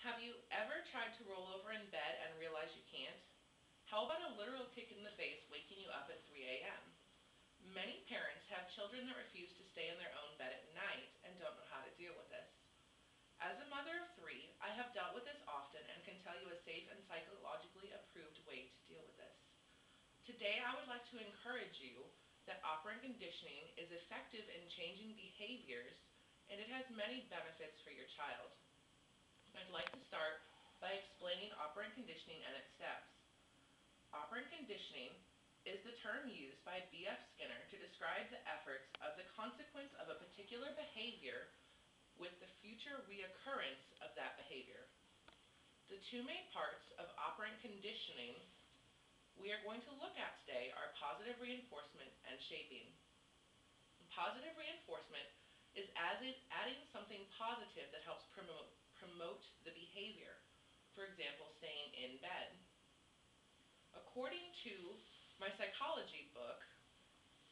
Have you ever tried to roll over in bed and realize you can't? How about a literal kick in the face waking you up at 3 a.m.? Many parents have children that refuse to stay in their own bed at night and don't know how to deal with this. As a mother of 3, I have dealt with this often and can tell you a safe and psychologically approved way to deal with this. Today I would like to encourage you that operant conditioning is effective in changing behaviors and it has many benefits for your child. I'd like to start by explaining operant conditioning and its steps. Operant conditioning is the term used by B.F. Skinner to describe the efforts of the consequence of a particular behavior with the future reoccurrence of that behavior. The two main parts of operant conditioning we are going to look at today are positive reinforcement and shaping. Positive reinforcement is adding something positive that helps promote the behavior. For example, staying in bed. According to my psychology book,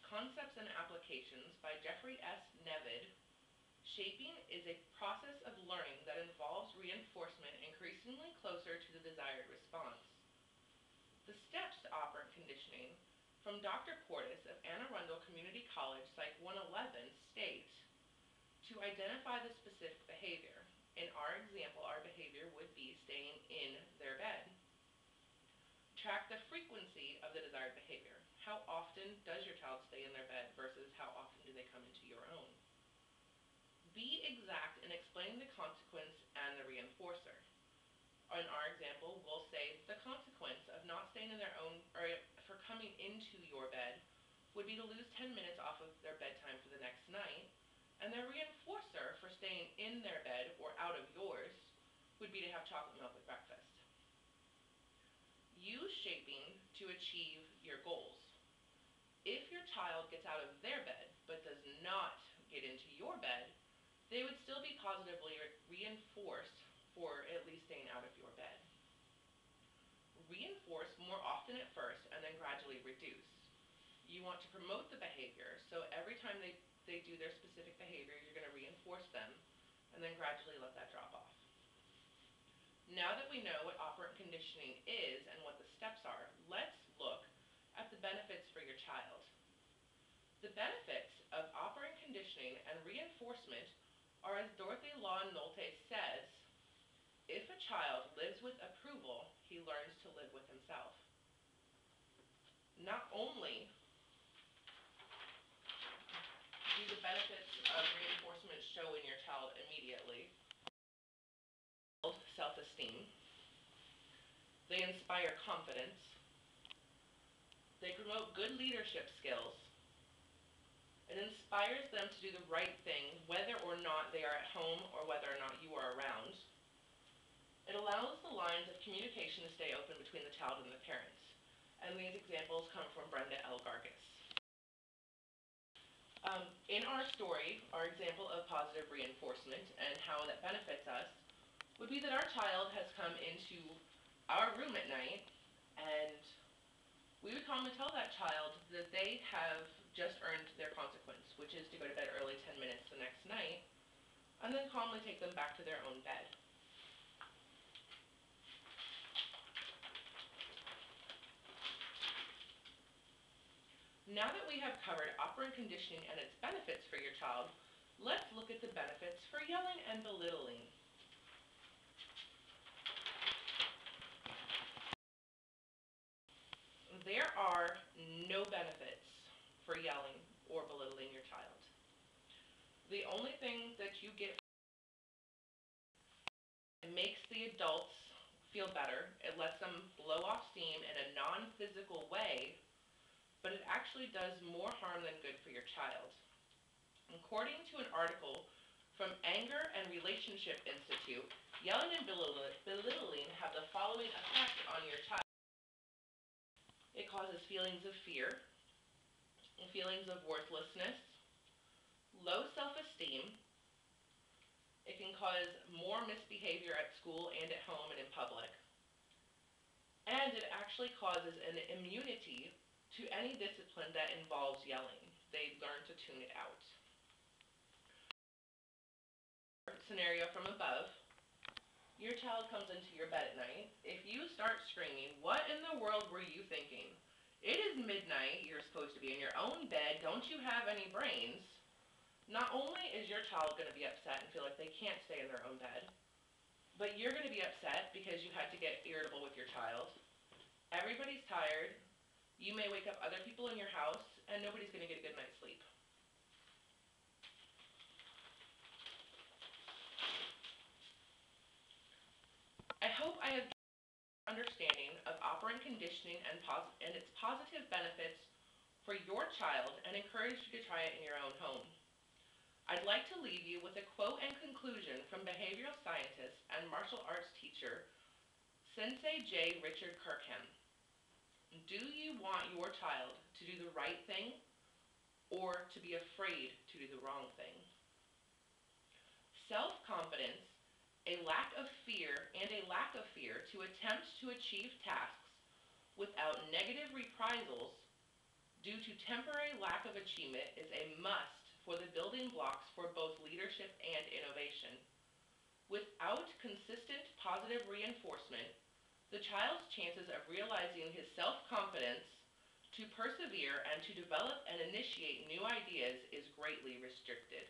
Concepts and Applications by Jeffrey S. Nevid, shaping is a process of learning that involves reinforcement increasingly closer to the desired response. The steps to operant conditioning from Dr. Portis of Anne Arundel Community College, Psych 111, state to identify the specific behavior. In our example, our behavior would be staying in their bed. Track the frequency of the desired behavior. How often does your child stay in their bed versus how often do they come into your own? Be exact in explaining the consequence and the reinforcer. In our example, we'll say the consequence of not staying in their own, or for coming into your bed, would be to lose 10 minutes off of their bedtime for the next night, and their reinforcer for staying in their bed or out of yours would be to have chocolate milk with breakfast. Use shaping to achieve your goals. If your child gets out of their bed but does not get into your bed, they would still be positively reinforced for at least staying out of your bed. Reinforce more often at first and then gradually reduce. You want to promote the behavior, so every time they do their specific behavior, you're going to reinforce them and then gradually let that drop off. Now that we know what operant conditioning is and what the steps are, let's look at the benefits for your child. The benefits of operant conditioning and reinforcement are, as Dorothy Law Nolte says, if a child lives with approval, he learns to live with himself. Not only do the benefits of reinforcement show in your child immediately, self-esteem, they inspire confidence, they promote good leadership skills, it inspires them to do the right thing whether or not they are at home or whether or not you are around. It allows the lines of communication to stay open between the child and the parents. And these examples come from Brenda L. Gargis. In our story, our example of positive reinforcement and how that benefits us would be that our child has come into our room at night, and we would calmly tell that child that they have just earned their consequence, which is to go to bed early 10 minutes the next night, and then calmly take them back to their own bed. Now that we have covered operant conditioning and its benefits for your child, let's look at the benefits for yelling and belittling. There are no benefits for yelling or belittling your child. The only thing that you get makes the adults feel better. It lets them blow off steam in a non-physical way, but it actually does more harm than good for your child. According to an article from Anger and Relationship Institute, yelling and belittling have the following effect on your child. It causes feelings of fear, feelings of worthlessness, low self-esteem. It can cause more misbehavior at school and at home and in public. And it actually causes an immunity to any discipline that involves yelling. They learn to tune it out. Scenario from above. Your child comes into your bed at night. If you start screaming, what in the world were you thinking? It is midnight, you're supposed to be in your own bed, don't you have any brains? Not only is your child going to be upset and feel like they can't stay in their own bed, but you're going to be upset because you had to get irritable with your child. Everybody's tired. You may wake up other people in your house, and nobody's going to get a good night's sleep. I hope I have understanding of operant conditioning and its positive benefits for your child and encourage you to try it in your own home. I'd like to leave you with a quote and conclusion from behavioral scientist and martial arts teacher, Sensei J. Richard Kirkham. Do you want your child to do the right thing or to be afraid to do the wrong thing? Self-confidence, a lack of fear to attempt to achieve tasks without negative reprisals due to temporary lack of achievement is a must for the building blocks for both leadership and innovation. Without consistent positive reinforcement, the child's chances of realizing his self-confidence to persevere and to develop and initiate new ideas is greatly restricted.